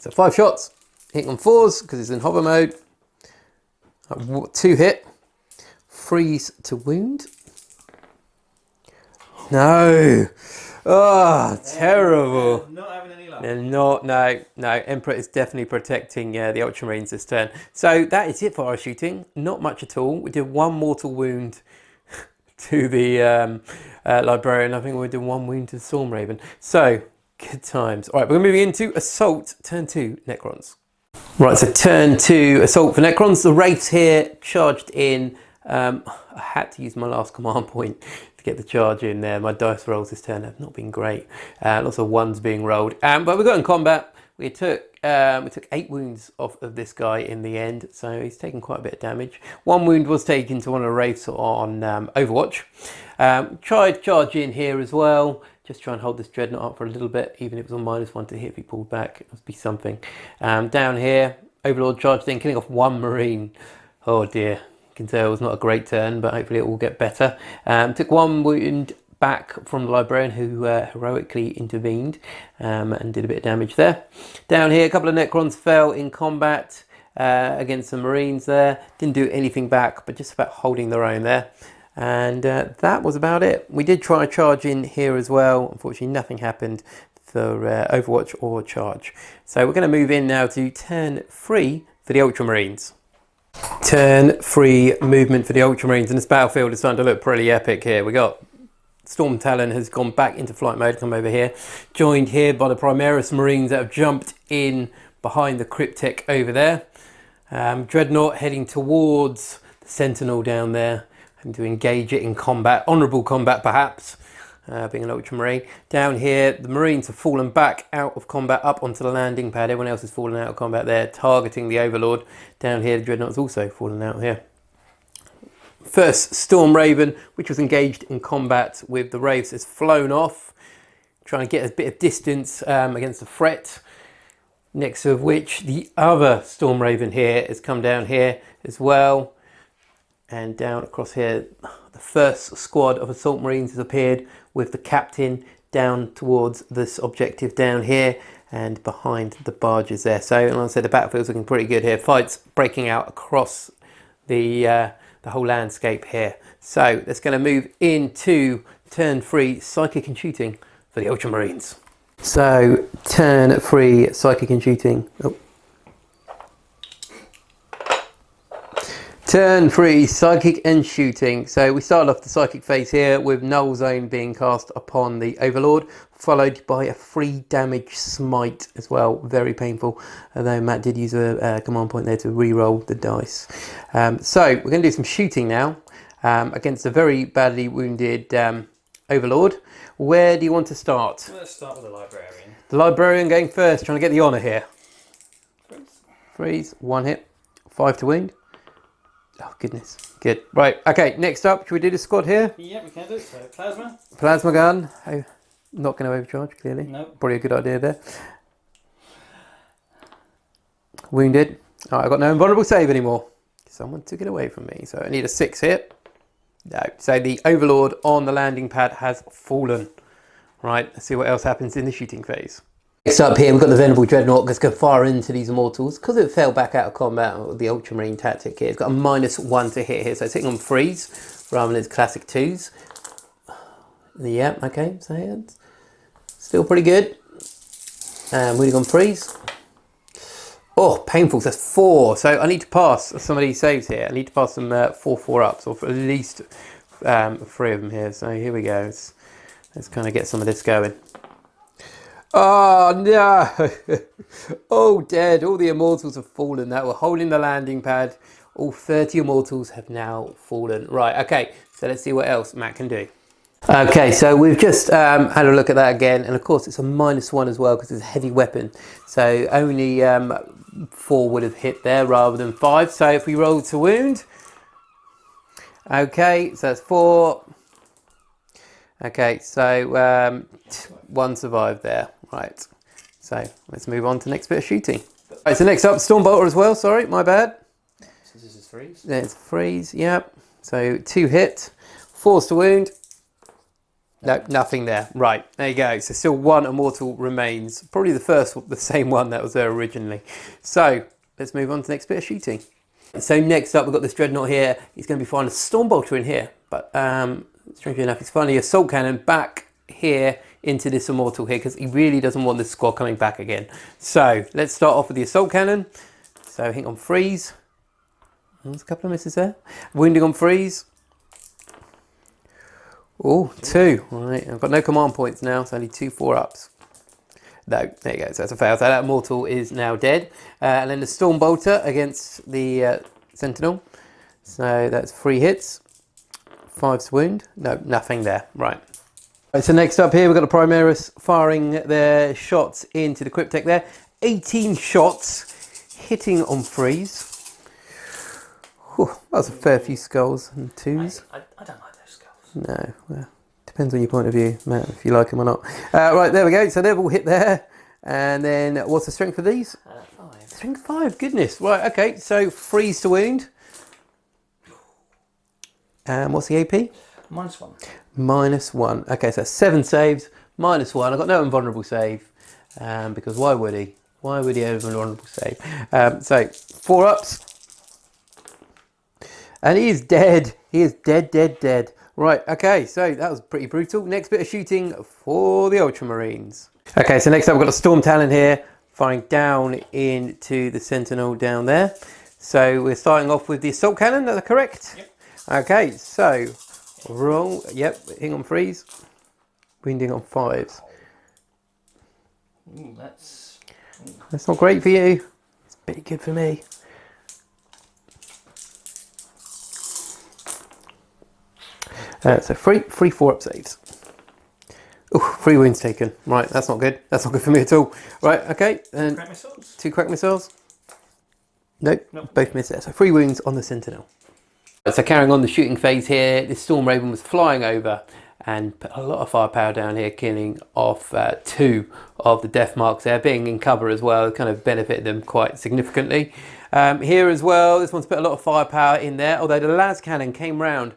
[SPEAKER 1] So 5 shots. Hitting on 4s because it's in hover mode. 2 hit. Freeze to wound. No. Oh, terrible.
[SPEAKER 2] Not having any luck.
[SPEAKER 1] No. Emperor is definitely protecting the Ultramarines this turn. So that is it for our shooting. Not much at all. We did 1 mortal wound to the Librarian. I think we did 1 wound to the Storm Raven. So, good times. All right, we're moving into Assault, turn 2, Necrons. Right, so turn 2, Assault for Necrons. The Wraiths here charged in. I had to use my last command point to get the charge in there. My dice rolls this turn have not been great. Lots of 1s being rolled. But we got in combat. We took 8 wounds off of this guy in the end, so he's taken quite a bit of damage. 1 wound was taken to one of the Wraiths on Overwatch. Tried charge in here as well. Just try and hold this Dreadnought up for a little bit, even if it was on -1 to hit if he pulled back. It must be something. Down here, Overlord charged in, killing off 1 Marine. Oh dear. You can tell it was not a great turn, but hopefully it will get better. Took 1 wound back from the Librarian who heroically intervened and did a bit of damage there. Down here, a couple of Necrons fell in combat against some Marines there. Didn't do anything back, but just about holding their own there. And that was about it. We did try a charge in here as well. Unfortunately, nothing happened for Overwatch or charge. So we're going to move in now to turn 3 for the Ultramarines. Turn 3 movement for the Ultramarines, and this battlefield is starting to look pretty epic here. We got Storm Talon has gone back into flight mode, come over here, joined here by the Primaris Marines that have jumped in behind the Cryptek over there. Dreadnought heading towards the Sentinel down there and to engage it in combat, honourable combat perhaps, being an Ultramarine. Down here, the Marines have fallen back out of combat up onto the landing pad. Everyone else has fallen out of combat there, targeting the Overlord. Down here, the Dreadnought's also fallen out here. First Storm Raven, which was engaged in combat with the Wraiths, has flown off, trying to get a bit of distance against the threat. Next of which, the other Storm Raven here has come down here as well. And down across here, the first squad of Assault Marines has appeared with the captain down towards this objective down here and behind the barges there. So, like I said, the battlefield's looking pretty good here. Fights breaking out across the whole landscape here. So that's going to move into turn 3 Psychic and Shooting for the Ultramarines. So turn 3 Psychic and Shooting. Oh. Turn 3 Psychic and Shooting. So we started off the Psychic phase here with Null Zone being cast upon the Overlord, followed by a 3 damage smite as well. Very painful, although Matt did use a command point there to re-roll the dice. So we're going to do some shooting now against a very badly wounded Overlord. Where do you want to start?
[SPEAKER 2] Let's start with the Librarian.
[SPEAKER 1] The Librarian going first, trying to get the honour here. Freeze, 1 hit, 5 to wound. Oh goodness, good. Right, okay, next up, should we do the squad here?
[SPEAKER 2] Yeah, we can do. So, Plasma.
[SPEAKER 1] Plasma gun. Oh, not going to overcharge, clearly.
[SPEAKER 2] No.
[SPEAKER 1] Probably a good idea there. Wounded. Alright, I've got no invulnerable save anymore. Someone took it away from me, so I need a 6 hit. No, so the Overlord on the landing pad has fallen. Right, let's see what else happens in the shooting phase. Next up here, we've got the Venerable Dreadnought that's going to fire into these Immortals. Because it fell back out of combat with the Ultramarine tactic here, it's got a -1 to hit here, so it's hitting on freeze rather than its classic 2s. Yeah, okay, so it's still pretty good. Moving on freeze. Oh, painful, so that's 4. So I need to pass some of these saves here. I need to pass some 4/4 ups, or at least three of them here. So here we go. Let's kind of get some of this going. Oh no! Oh, dead. All the immortals have fallen that were holding the landing pad. All 30 immortals have now fallen. Right, okay. So let's see what else Matt can do. Okay, so we've just had a look at that again. And of course, it's a -1 as well because it's a heavy weapon. So only 4 would have hit there rather than 5. So if we roll to wound. Okay, so that's 4. Okay, so 1 survived there. Right, so let's move on to the next bit of shooting. Right, so next up, Stormbolter as well. Sorry, my bad.
[SPEAKER 2] So this is freeze?
[SPEAKER 1] There's freeze, yep. So 2 hit, 4 to wound. No, nothing there. Right, there you go. So still 1 immortal remains. Probably the same one that was there originally. So let's move on to the next bit of shooting. So next up, we've got this Dreadnought here. He's going to be firing a Stormbolter in here. But strangely enough, he's firing a Assault Cannon back here into this immortal here because he really doesn't want this squad coming back again. So let's start off with the Assault Cannon. So hit on freeze. There's a couple of misses there. Wounding on freeze. Oh, 2. All right, I've got no command points now, so only 2 4-ups. No, there you go, so that's a fail. So that mortal is now dead. And then the Stormbolter against the Sentinel. So that's 3 hits. 5 to wound. No, nothing there. Right. Right, so next up here, we've got the Primaris firing their shots into the Cryptek there. 18 shots, hitting on freeze. Whew, that was a fair few skulls and 2s.
[SPEAKER 2] I don't like those skulls.
[SPEAKER 1] No, well, depends on your point of view, Matt, if you like them or not. Right, there we go. So they've all hit there. And then what's the strength for these?
[SPEAKER 2] 5.
[SPEAKER 1] Strength 5, goodness. Right, okay, so freeze to wound. And what's the AP?
[SPEAKER 2] -1.
[SPEAKER 1] -1. Okay, so 7 saves, -1. I've got no invulnerable save because why would he? Why would he have an invulnerable save? So 4 ups. And he is dead. He is dead, dead, dead. Right, okay, so that was pretty brutal. Next bit of shooting for the Ultramarines. Okay, so next up we've got a Storm Talon here, firing down into the Sentinel down there. So we're starting off with the Assault Cannon, is that correct?
[SPEAKER 2] Yep.
[SPEAKER 1] Okay, so roll, yep, hitting on freeze, wounding on 5s.
[SPEAKER 2] Ooh, that's
[SPEAKER 1] That's not great for you. It's pretty good for me. So 3 4-up saves. Ooh, 3 wounds taken. Right, that's not good. That's not good for me at all. Right, okay. And
[SPEAKER 2] crack missiles.
[SPEAKER 1] 2 crack missiles. Nope,
[SPEAKER 2] Nope.
[SPEAKER 1] both missed there. So 3 wounds on the Sentinel. So carrying on the shooting phase here, this Storm Raven was flying over and put a lot of firepower down here, killing off 2 of the death marks there, being in cover as well, kind of benefited them quite significantly. Here as well, this one's put a lot of firepower in there, although the las cannon came round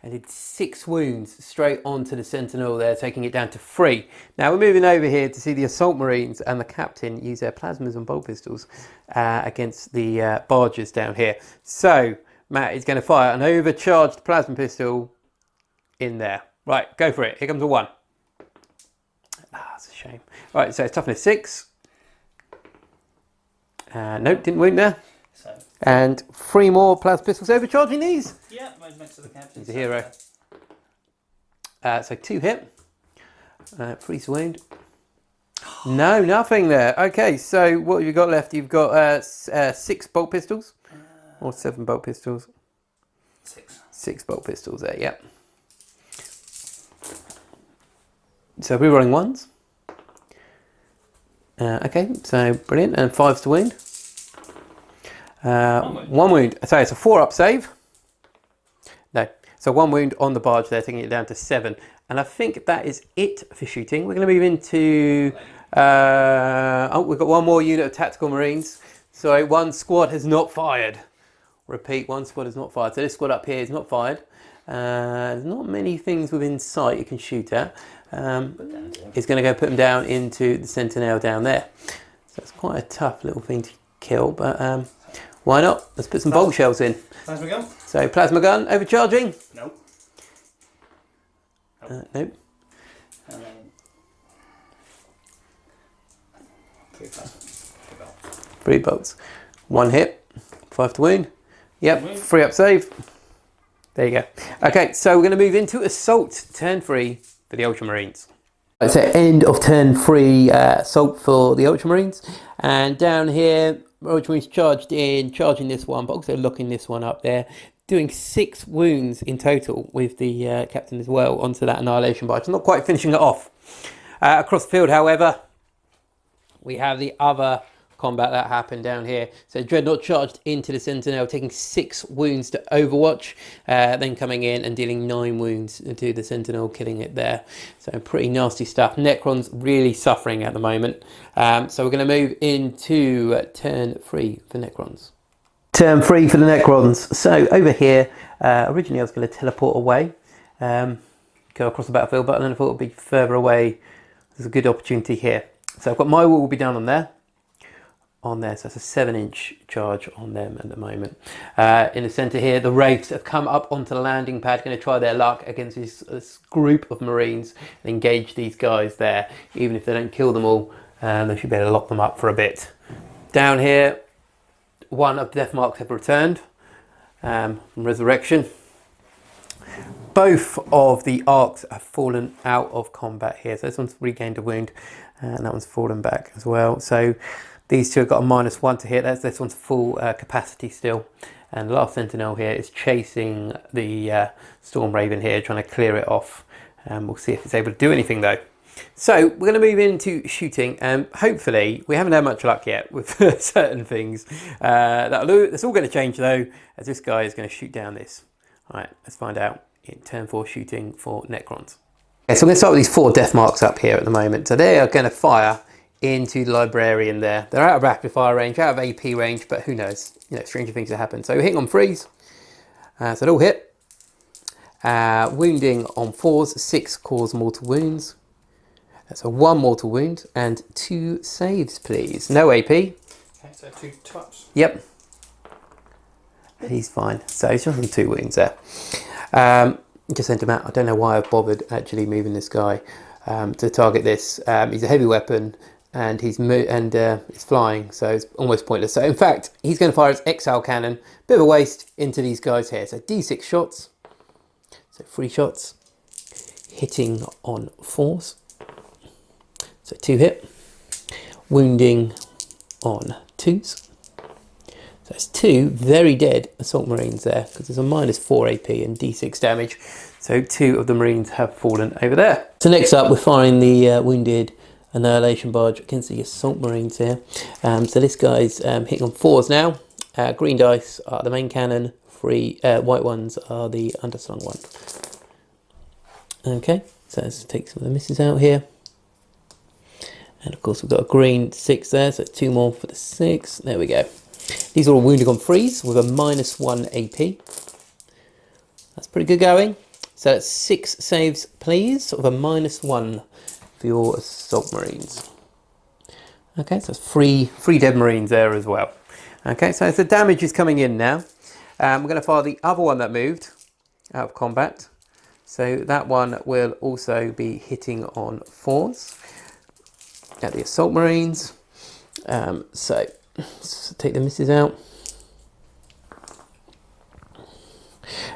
[SPEAKER 1] and did 6 wounds straight onto the Sentinel there, taking it down to 3. Now we're moving over here to see the Assault Marines and the Captain use their plasmas and bolt pistols against the barges down here. So Matt is going to fire an overcharged plasma pistol in there. Right, go for it. Here comes a 1. Ah, that's a shame. Right, so it's toughness 6. Nope, didn't wound there.
[SPEAKER 2] So
[SPEAKER 1] And 3 more plasma pistols overcharging these.
[SPEAKER 2] yeah, most next to the captain.
[SPEAKER 1] He's a hero. So 2 hit. 3 to wound. No, nothing there. Okay, so what have you got left? You've got 6 bolt pistols. Or 7 bolt pistols.
[SPEAKER 2] 6.
[SPEAKER 1] 6 bolt pistols there, yep. So we're rolling 1s. Okay, so brilliant. And 5s to wound. 1 wound. So it's a 4-up save. No, so 1 wound on the barge there, taking it down to 7. And I think that is it for shooting. We're going to move into... oh, we've got 1 more unit of Tactical Marines. So 1 squad has not fired. Repeat, 1 squad has not fired. So this squad up here is not fired. There's not many things within sight you can shoot at. It's going to go put them down into the Sentinel down there. So it's quite a tough little thing to kill, but why not? Let's put some bolt shells in.
[SPEAKER 2] Plasma gun?
[SPEAKER 1] So plasma gun, overcharging?
[SPEAKER 2] Nope.
[SPEAKER 1] Nope.
[SPEAKER 2] And then 3 plasma.
[SPEAKER 1] 3 bolts. 1 hit, 5 to wound. Yep,
[SPEAKER 2] Wound.
[SPEAKER 1] 3-up save. There you go. Okay, so we're going to move into assault, turn 3 for the Ultramarines. Right, so end of turn 3 assault for the Ultramarines, and down here Ultramarines charging this one, but also locking this one up there, doing 6 wounds in total with the captain as well onto that annihilation barge. Not quite finishing it off. Across the field, however, we have the other combat that happened down here. So Dreadnought charged into the Sentinel, taking 6 wounds to Overwatch, then coming in and dealing 9 wounds to the Sentinel, killing it there. So pretty nasty stuff. Necrons really suffering at the moment. So we're going to move into turn 3 for Necrons. Turn 3 for the Necrons. So over here, originally I was going to teleport away, go across the battlefield, but then I thought it would be further away. There's a good opportunity here. So I've got my wall will be down on there. So that's a 7-inch charge on them at the moment. In the centre here, the Wraiths have come up onto the landing pad, going to try their luck against this group of Marines and engage these guys there. Even if they don't kill them all, they should be able to lock them up for a bit. Down here, one of the death marks have returned from Resurrection. Both of the arcs have fallen out of combat here. So this one's regained a wound and that one's fallen back as well. So these two have got a -1 to hit. This one's full capacity still. And the last Sentinel here is chasing the Storm Raven here, trying to clear it off. We'll see if it's able to do anything though. So we're going to move into shooting. Hopefully, we haven't had much luck yet with certain things. That's all going to change though, as this guy is going to shoot down this. All right, let's find out in turn 4 shooting for Necrons. Okay, so I'm going to start with these 4 death marks up here at the moment. So they are going to fire into the Librarian there. They're out of rapid fire range, out of AP range, but who knows? You know, stranger things have happened. So we're hitting on 3s. So they all hit. Wounding on 4s, 6 cause mortal wounds. So 1 mortal wound and 2 saves, please. No AP.
[SPEAKER 2] Okay, so 2 touch.
[SPEAKER 1] Yep. He's fine. So he's only 2 wounds there. Just sent him out. I don't know why I've bothered actually moving this guy to target this. He's a heavy weapon and he's flying, so it's almost pointless. So in fact, he's going to fire his Exile Cannon, bit of a waste, into these guys here. So D6 shots, so 3 shots, hitting on 4s. So 2 hit, wounding on 2s. So it's 2 very dead Assault Marines there, because there's a -4 AP and D6 damage. So 2 of the Marines have fallen over there. So next up, we're firing the wounded Annihilation Barge against the Assault Marines here. So this guy's hitting on 4s now. Green dice are the main cannon, white ones are the underslung one. Okay, so let's take some of the misses out here. And of course we've got a green 6 there, so 2 more for the 6. There we go. These are all wounding on 3s with a -1 AP. That's pretty good going. So that's 6 saves, please, with a -1 for your Assault Marines. Okay, so that's three dead Marines there as well. Okay, so the damage is coming in now. We're going to fire the other one that moved out of combat. So that one will also be hitting on 4s at the Assault Marines. So let's take the misses out.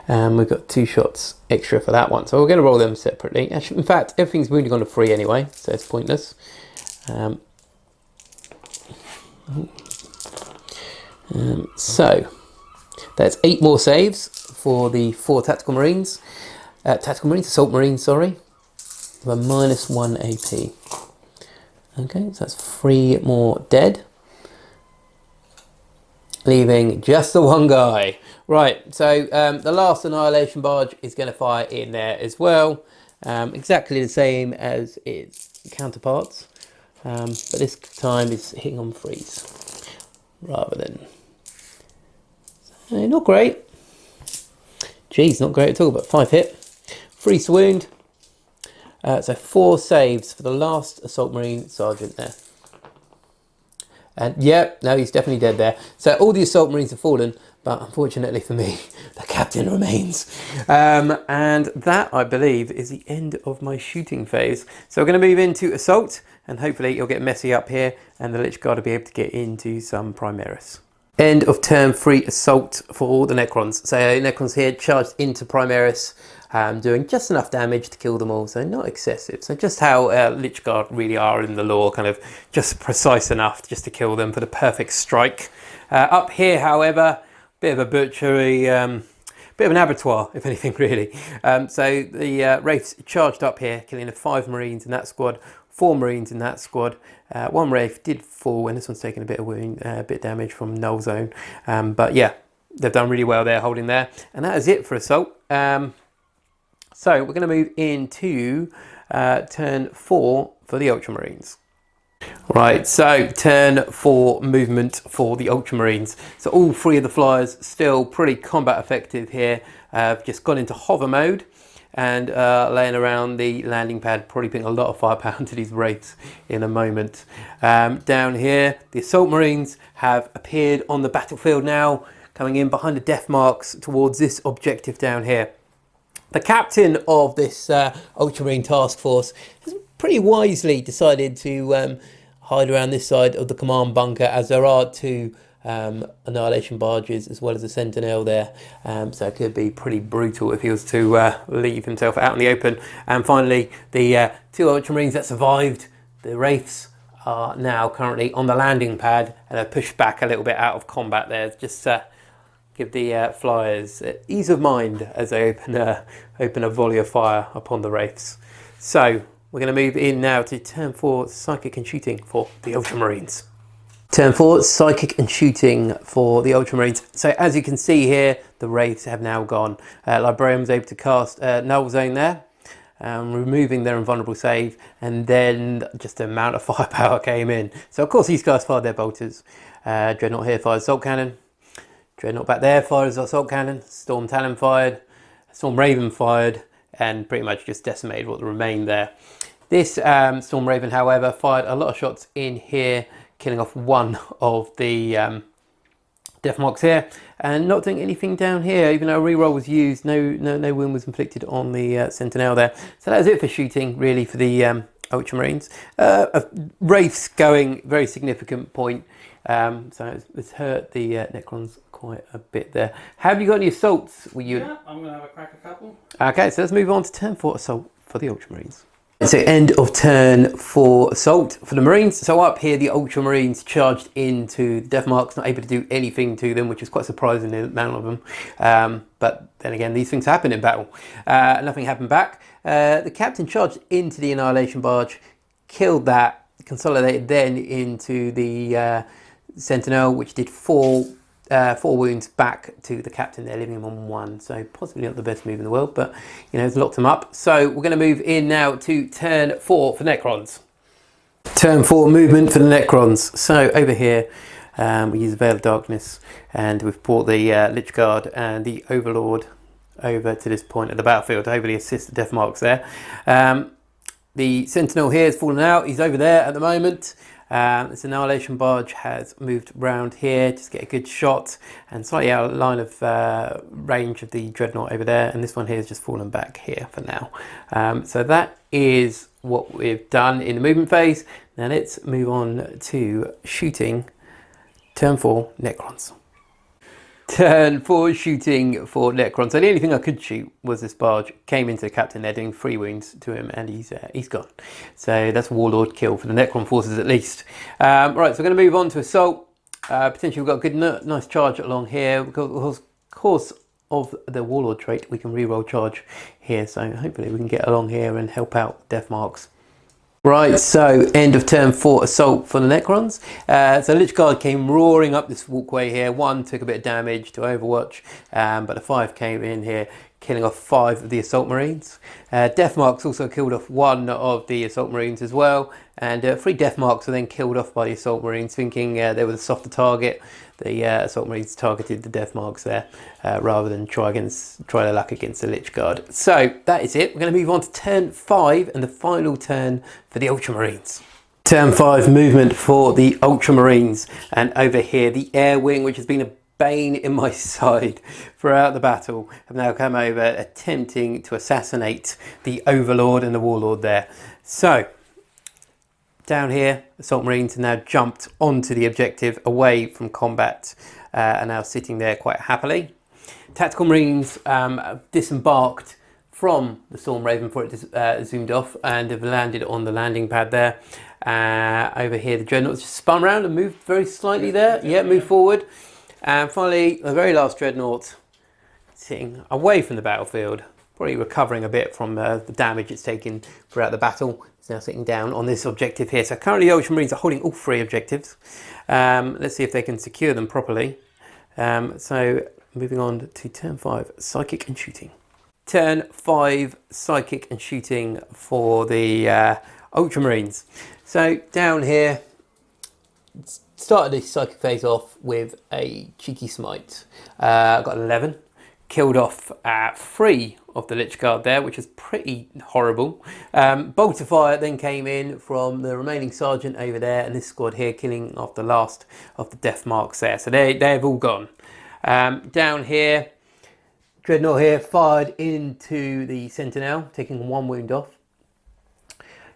[SPEAKER 1] We've got 2 shots extra for that one, so we're going to roll them separately. Actually, in fact, everything's wounding on a 3 anyway, so it's pointless. So that's 8 more saves for the 4 Tactical Marines. Assault Marines, sorry, with a -1 AP. Okay, so that's 3 more dead, leaving just the 1 guy. Right, so the last Annihilation Barge is going to fire in there as well. Exactly the same as its counterparts, but this time it's hitting on 3s rather than... not great. Geez, not great at all, but 5 hit. 3 wound. So 4 saves for the last Assault Marine Sergeant there. And yep, no, he's definitely dead there. So all the Assault Marines have fallen, but unfortunately for me, the captain remains. And that, I believe, is the end of my shooting phase. So we're going to move into Assault, and hopefully it'll get messy up here, and the Lich Guard will be able to get into some Primaris. End of turn 3 assault for all the Necrons. So Necrons here charged into Primaris, doing just enough damage to kill them all, so not excessive. So just how Lich Guard really are in the lore, kind of just precise enough just to kill them for the perfect strike. Up here, however, bit of a butchery, bit of an abattoir, if anything, really. So the Wraiths charged up here, killing the 5 Marines in that squad, 4 Marines in that squad. One Wraith did fall, and this one's taken a bit of wound, bit damage from Null Zone. But yeah, they've done really well there, holding there. And that is it for Assault. So we're going to move into turn 4 for the Ultramarines. Right, so turn 4 movement for the Ultramarines. So all 3 of the flyers still pretty combat effective here. Just gone into hover mode and laying around the landing pad, probably putting a lot of firepower into these Wraiths in a moment. Down here, the Assault Marines have appeared on the battlefield now, coming in behind the death marks towards this objective down here. The captain of this Ultramarine task force has pretty wisely decided to hide around this side of the command bunker, as there are 2 annihilation barges as well as a sentinel there, so it could be pretty brutal if he was to leave himself out in the open. And finally, the 2 Ultramarines that survived, the Wraiths, are now currently on the landing pad and are pushed back a little bit out of combat there, just give the flyers ease of mind as they open a volley of fire upon the Wraiths. So we're going to move in now to turn 4 psychic and shooting for the Ultramarines. Turn 4 psychic and shooting for the Ultramarines. So as you can see here, the Wraiths have now gone. Librarian was able to cast Null Zone there, removing their invulnerable save, and then just the amount of firepower came in. So of course these guys fired their bolters. Dreadnought here fired assault cannon. Dreadnought back there fired assault cannon. Storm Talon fired. Storm Raven fired, and pretty much just decimated what remained there. This Storm Raven, however, fired a lot of shots in here, killing off 1 of the death marks here, and not doing anything down here. Even though a reroll was used, no wound was inflicted on the sentinel there. So that is it for shooting, really, for the Ultramarines. Wraiths going very significant point, so it's hurt the Necrons quite a bit there. Have you got any assaults?
[SPEAKER 2] Yeah, I'm going to have a crack a couple.
[SPEAKER 1] Okay, so let's move on to turn 4 assault for the Ultramarines. So end of turn 4 assault for the Marines. So up here, the Ultramarines charged into the death marks, not able to do anything to them, which is quite surprising, the amount of them. But then again, these things happen in battle. Nothing happened back. The captain charged into the annihilation barge, killed that, consolidated then into the sentinel, which did 4 wounds back to the captain there, leaving him on 1. So possibly not the best move in the world, but you know, it's locked him up. So we're going to move in now to turn 4 for Necrons. Turn 4 movement for the Necrons. So over here, we use Veil of Darkness, and we've brought the Lich Guard and the Overlord over to this point of the battlefield to hopefully assist the death marks there. The Sentinel here has fallen out. He's over there at the moment. This annihilation barge has moved round here just to get a good shot, and slightly out of line of range of the dreadnought over there, and this one here has just fallen back here for now. So that is what we've done in the movement phase. Now let's move on to shooting. Turn 4 Necrons. Turn 4 shooting for Necrons. So the only thing I could shoot was this barge. Came into the captain there, doing 3 wounds to him, and he's gone. So that's a Warlord kill for the Necron forces at least. Right, so we're going to move on to assault. Potentially we've got a good, nice charge along here. Because of course of the Warlord trait, we can reroll charge here. So hopefully we can get along here and help out death marks. Right, so end of turn 4 assault for the Necrons. So Lich Guard came roaring up this walkway here. 1 took a bit of damage to Overwatch, but a 5 came in here, killing off 5 of the Assault Marines. Death Marks also killed off 1 of the Assault Marines as well, and 3 Death Marks were then killed off by the Assault Marines, thinking they were the softer target. The Assault Marines targeted the Death Marks there, rather than try their luck against the Lich Guard. So that is it. We're going to move on to turn 5 and the final turn for the Ultramarines. Turn 5 movement for the Ultramarines, and over here the Air Wing, which has been a bane in my side throughout the battle, have now come over attempting to assassinate the Overlord and the Warlord there. So down here, Assault Marines have now jumped onto the objective away from combat, are now sitting there quite happily. Tactical Marines disembarked from the Storm Raven before it zoomed off and have landed on the landing pad there. Over here, the Dreadnoughts just spun around and moved very slightly there. Yeah, moved forward. And finally, the very last Dreadnought sitting away from the battlefield, probably recovering a bit from the damage it's taken throughout the battle. It's now sitting down on this objective here. So currently the Ultramarines are holding all 3 objectives. Let's see if they can secure them properly. So moving on to turn 5, Psychic and Shooting. Turn 5, Psychic and Shooting for the Ultramarines. So down here, started the Psychic phase off with a cheeky smite. Got 11. Killed off 3 of the Lich Guard there, which is pretty horrible. Bolt of Fire then came in from the remaining Sergeant over there, and this squad here killing off the last of the death marks there. So they've all gone. Down here, Dreadnought here fired into the Sentinel, taking 1 wound off.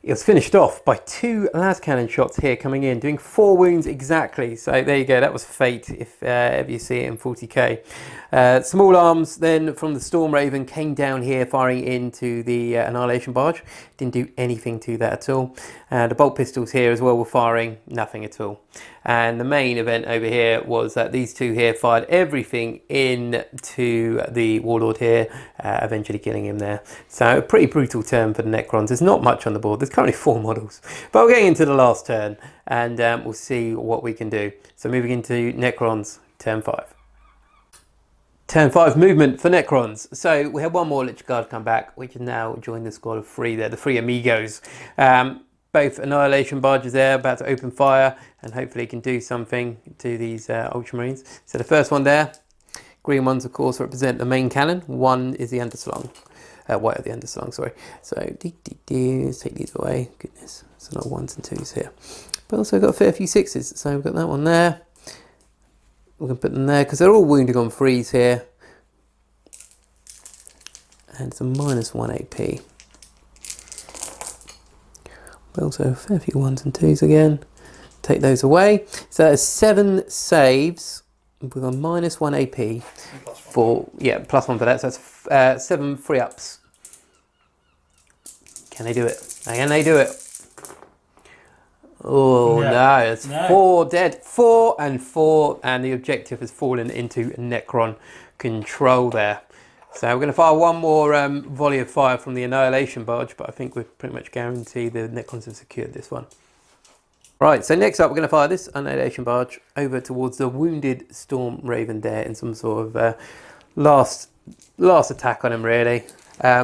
[SPEAKER 1] It was finished off by 2 las cannon shots here coming in, doing 4 wounds exactly. So there you go, that was fate if ever you see it in 40k. Small arms then from the Storm Raven came down here firing into the Annihilation Barge. Didn't do anything to that at all. The bolt pistols here as well were firing nothing at all. And the main event over here was that these 2 here fired everything into the Warlord here, eventually killing him there. So a pretty brutal turn for the Necrons. There's not much on the board. There's currently 4 models. But we're getting into the last turn and we'll see what we can do. So moving into Necrons, turn 5. Turn 5 movement for Necrons. So we had 1 more Lich Guard come back, which has now joined the squad of 3 there, the 3 amigos. Both Annihilation Barges there, about to open fire, and hopefully can do something to these Ultramarines. So the first one there, green ones of course represent the main cannon. 1 is the underslung, white are the underslung, sorry. So let's take these away. Goodness, there's a lot of 1s and 2s here. But also got a fair few 6s, so we've got that one there. We can put them there because they're all wounding on 3s here. And it's a -1 AP. But also a fair few 1s and 2s again. Take those away. So that's 7 saves with a -1 AP for, yeah, +1 for that. So that's 7 free ups. Can they do it? Can they do it? Oh no, it's 4 dead. 4 and 4, and the objective has fallen into Necron control there. So we're going to fire 1 more volley of fire from the Annihilation Barge, but I think we're pretty much guaranteed the Necrons have secured this one. Right, so next up we're going to fire this Annihilation Barge over towards the wounded Storm Raven there in some sort of last attack on him really.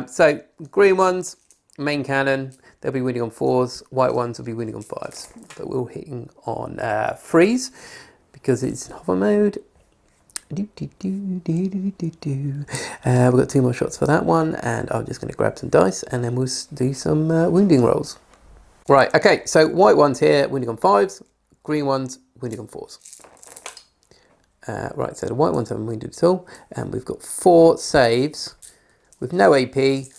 [SPEAKER 1] So green ones, main cannon, they'll be winning on 4s, white ones will be winning on 5s. But we're hitting on 3s because it's hover mode. We've got 2 more shots for that one, and I'm just going to grab some dice and then we'll do some wounding rolls. Right, okay, so white ones here wounding on 5s, green ones wounding on 4s. Right, so the white ones haven't wounded at all, and we've got 4 saves with no AP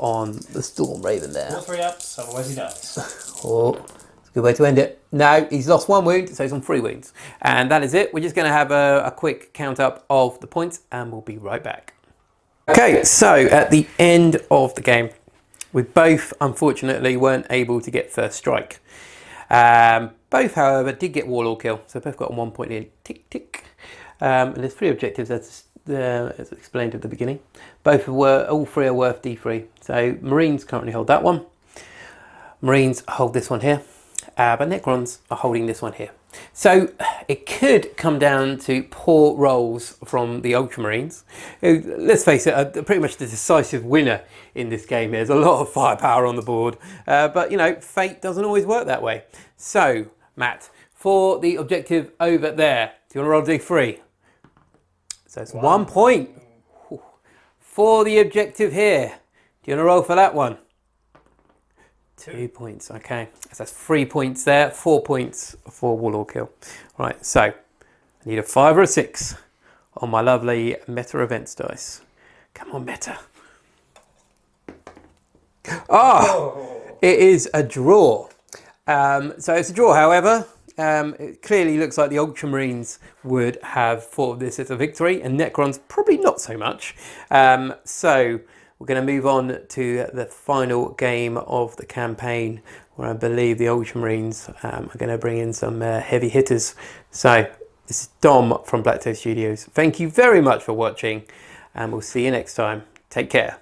[SPEAKER 1] on the Storm Raven there.
[SPEAKER 2] 4 3 ups, otherwise he dies.
[SPEAKER 1] Oh, it's a good way to end it. No, he's lost 1 wound, so he's on 3 wounds. And that is it. We're just going to have a quick count up of the points, and we'll be right back. Okay, so at the end of the game, we both unfortunately weren't able to get first strike. Both, however, did get Warlord kill, so both got on 1 point in. Tick, tick. And there's 3 objectives, as explained at the beginning. All 3 are worth D3. So Marines currently hold that one. Marines hold this one here. But Necrons are holding this one here. So it could come down to poor rolls from the Ultramarines, who, let's face it, are pretty much the decisive winner in this game. There's a lot of firepower on the board, but you know, fate doesn't always work that way. So, Matt, for the objective over there, do you want to roll D3? So it's 1 point. For the objective here, do you want to roll for that one? 2 points, okay. So that's 3 points there, 4 points for Warlord kill. Right, so I need a 5 or a 6 on my lovely Meta Events dice. Come on, Meta. Ah, it is a draw. So it's a draw, however. It clearly looks like the Ultramarines would have thought of this as a victory, and Necrons probably not so much. So we're going to move on to the final game of the campaign, where I believe the Ultramarines are going to bring in some heavy hitters. So this is Dom from BlackToad Studios. Thank you very much for watching, and we'll see you next time. Take care.